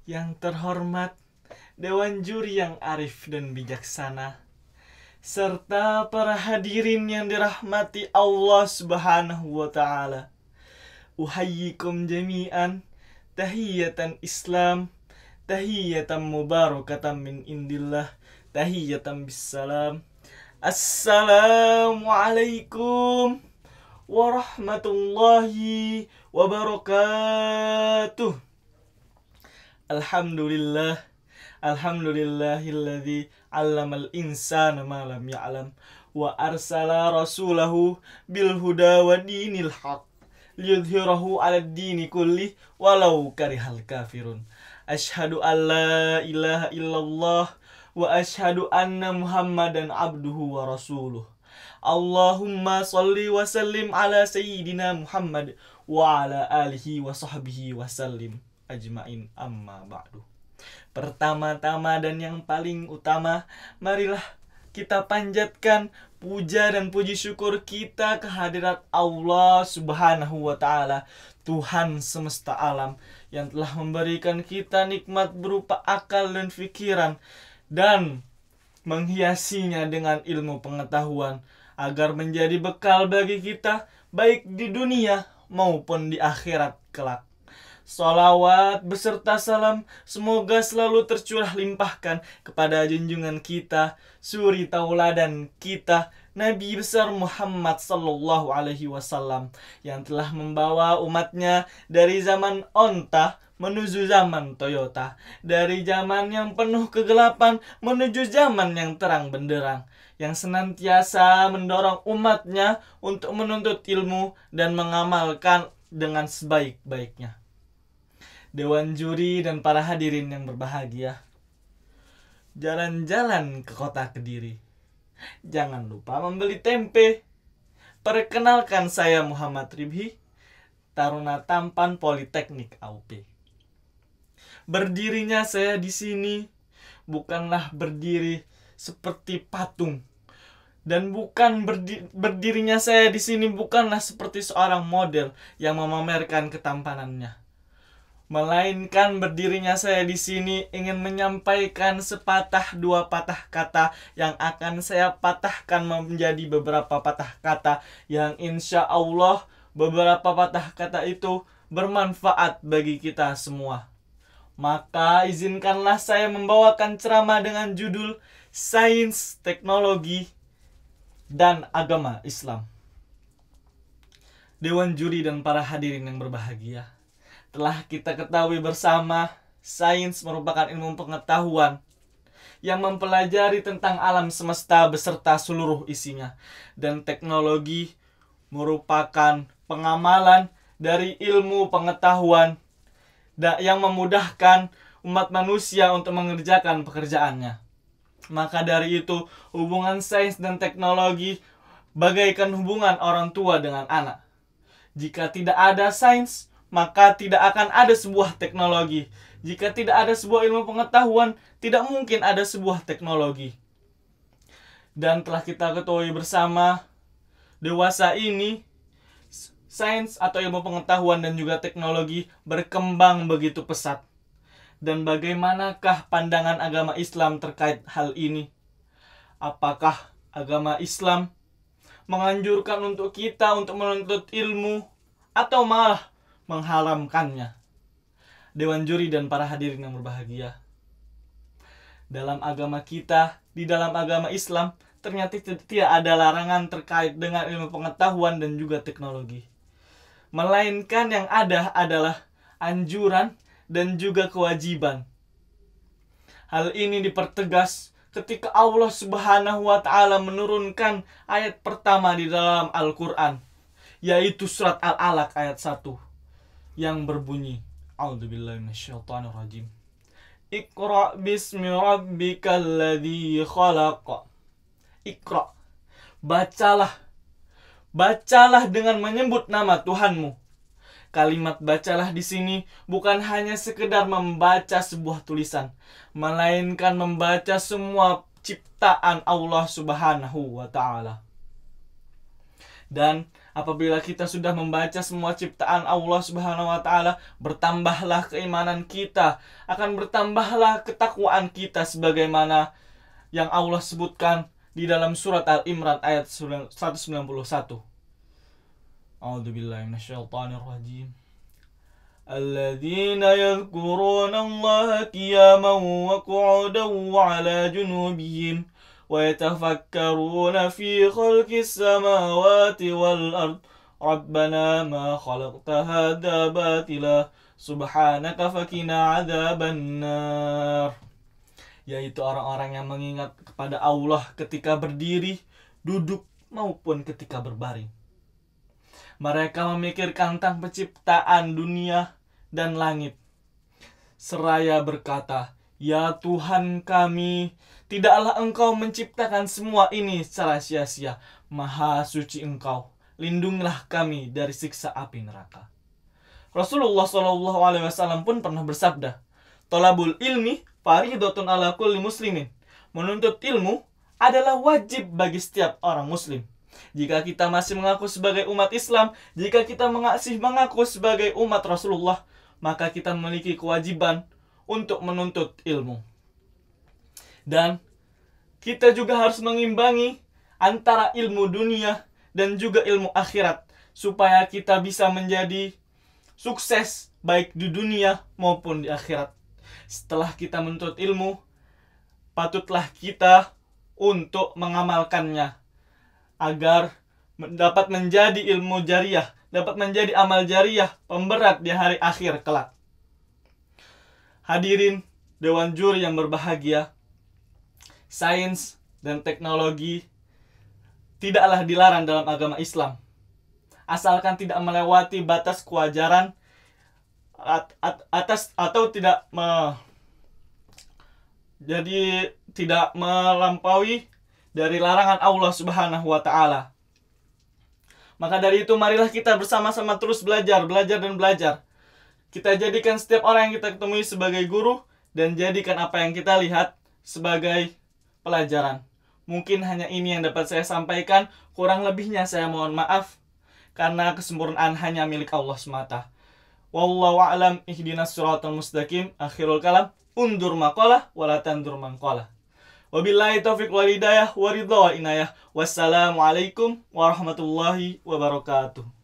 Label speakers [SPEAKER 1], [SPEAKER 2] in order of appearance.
[SPEAKER 1] Yang terhormat, Dewan Juri yang arif dan bijaksana, serta para hadirin yang dirahmati Allah Subhanahu wa Ta'ala. Uhayyikum jami'an, tahiyatan Islam, tahiyatan mubarakatan min indillah, tahiyatan bissalam. Assalamualaikum warahmatullahi wabarakatuh. Alhamdulillah, alhamdulillahilladzi 'allamal insana ma lam ya'lam wa arsala rasulahu bil huda wa dinil haq liyudhhirahu 'alad dini kulli walau karihal kafirun. Asyhadu an la ilaha illallah wa asyhadu anna Muhammadan abduhu wa rasuluh. Allahumma salli wa sallim ala sayyidina Muhammad wa ala alihi wa sahbihi wa sallim ajmain, amma ba'du. Pertama-tama dan yang paling utama, marilah kita panjatkan puja dan puji syukur kita kehadirat Allah Subhanahu wa Ta'ala, Tuhan semesta alam, yang telah memberikan kita nikmat berupa akal dan pikiran dan menghiasinya dengan ilmu pengetahuan agar menjadi bekal bagi kita baik di dunia maupun di akhirat kelak. Sholawat beserta salam semoga selalu tercurah limpahkan kepada junjungan kita, suri tauladan kita, Nabi besar Muhammad sallallahu alaihi wasallam, yang telah membawa umatnya dari zaman onta menuju zaman Toyota, dari zaman yang penuh kegelapan menuju zaman yang terang benderang, yang senantiasa mendorong umatnya untuk menuntut ilmu dan mengamalkan dengan sebaik-baiknya. Dewan juri dan para hadirin yang berbahagia, jalan-jalan ke kota Kediri, jangan lupa membeli tempe. Perkenalkan, saya Muhammad Ribhi, Taruna Tampan Politeknik AUP. Berdirinya saya di sini bukanlah berdiri seperti patung, dan berdirinya saya di sini bukanlah seperti seorang model yang memamerkan ketampanannya, melainkan berdirinya saya di sini ingin menyampaikan sepatah dua patah kata yang akan saya patahkan menjadi beberapa patah kata yang insya Allah beberapa patah kata itu bermanfaat bagi kita semua. Maka izinkanlah saya membawakan ceramah dengan judul Sains, Teknologi, dan Agama Islam. Dewan juri dan para hadirin yang berbahagia, telah kita ketahui bersama, sains merupakan ilmu pengetahuan yang mempelajari tentang alam semesta beserta seluruh isinya, dan teknologi merupakan pengamalan dari ilmu pengetahuan yang memudahkan umat manusia untuk mengerjakan pekerjaannya. Maka dari itu, hubungan sains dan teknologi bagaikan hubungan orang tua dengan anak. Jika tidak ada sains, maka tidak akan ada sebuah teknologi. Jika tidak ada sebuah ilmu pengetahuan, tidak mungkin ada sebuah teknologi. Dan telah kita ketahui bersama, dewasa ini, sains atau ilmu pengetahuan dan juga teknologi berkembang begitu pesat. Dan bagaimanakah pandangan agama Islam terkait hal ini? Apakah agama Islam menganjurkan untuk kita untuk menuntut ilmu atau malah mengharamkannya? Dewan juri dan para hadirin yang berbahagia, dalam agama kita, di dalam agama Islam, ternyata tidak ada larangan terkait dengan ilmu pengetahuan dan juga teknologi. Melainkan yang ada adalah anjuran dan juga kewajiban. Hal ini dipertegas ketika Allah Subhanahu wa Ta'ala menurunkan ayat pertama di dalam Al-Quran, yaitu surat Al-Alaq ayat 1, yang berbunyi, A'udzubillahi minasyaitonirrajim. Iqra bismi rabbikal ladzi khalaq. Iqra, bacalah dengan menyebut nama Tuhanmu. Kalimat bacalah di sini bukan hanya sekedar membaca sebuah tulisan, melainkan membaca semua ciptaan Allah Subhanahu wa Ta'ala. Dan Apabila kita sudah membaca semua ciptaan Allah Subhanahu wa taala, bertambahlah keimanan kita, akan bertambahlah ketakwaan kita sebagaimana yang Allah sebutkan di dalam surat Al-Imran ayat 191. A'udzubillahi minasyaitonir rajim. Alladzina yadhkuruna Allah qiyaman wa qu'udan wa 'ala junubihim ويتفكرون في خلق السماوات والأرض ربنا ما خلقت هذا باطلا سبحانك فقنا عذاب النار. Yaitu orang-orang yang mengingat kepada Allah ketika berdiri, duduk, maupun ketika berbaring. Mereka memikirkan tentang penciptaan dunia dan langit, seraya berkata, "Ya Tuhan kami, tidaklah Engkau menciptakan semua ini secara sia-sia. Maha suci Engkau. Lindungilah kami dari siksa api neraka." Rasulullah SAW pun pernah bersabda, "Thalabul ilmi faridatun ala kulli muslimin." Menuntut ilmu adalah wajib bagi setiap orang muslim. Jika kita masih mengaku sebagai umat Islam, jika kita masih mengaku sebagai umat Rasulullah, maka kita memiliki kewajiban untuk menuntut ilmu. Dan kita juga harus mengimbangi antara ilmu dunia dan juga ilmu akhirat, supaya kita bisa menjadi sukses baik di dunia maupun di akhirat. Setelah kita menuntut ilmu, patutlah kita untuk mengamalkannya agar dapat menjadi ilmu jariah, dapat menjadi amal jariah pemberat di hari akhir kelak. Hadirin Dewan Juri yang berbahagia, sains dan teknologi tidaklah dilarang dalam agama Islam, asalkan tidak melewati batas kewajaran tidak melampaui dari larangan Allah Subhanahu wa taala. Maka dari itu marilah kita bersama-sama terus belajar dan belajar. Kita jadikan setiap orang yang kita temui sebagai guru, dan jadikan apa yang kita lihat sebagai pelajaran. Mungkin hanya ini yang dapat saya sampaikan, kurang lebihnya saya mohon maaf, karena kesempurnaan hanya milik Allah semata. Wallahu a'lam, ihdinas siratal mustaqim. Akhirul kalam, undur maqalah wala tandur manqalah. Wabillahi taufiq wal hidayah wa ridha wa inayah. Wassalamualaikum warahmatullahi wabarakatuh.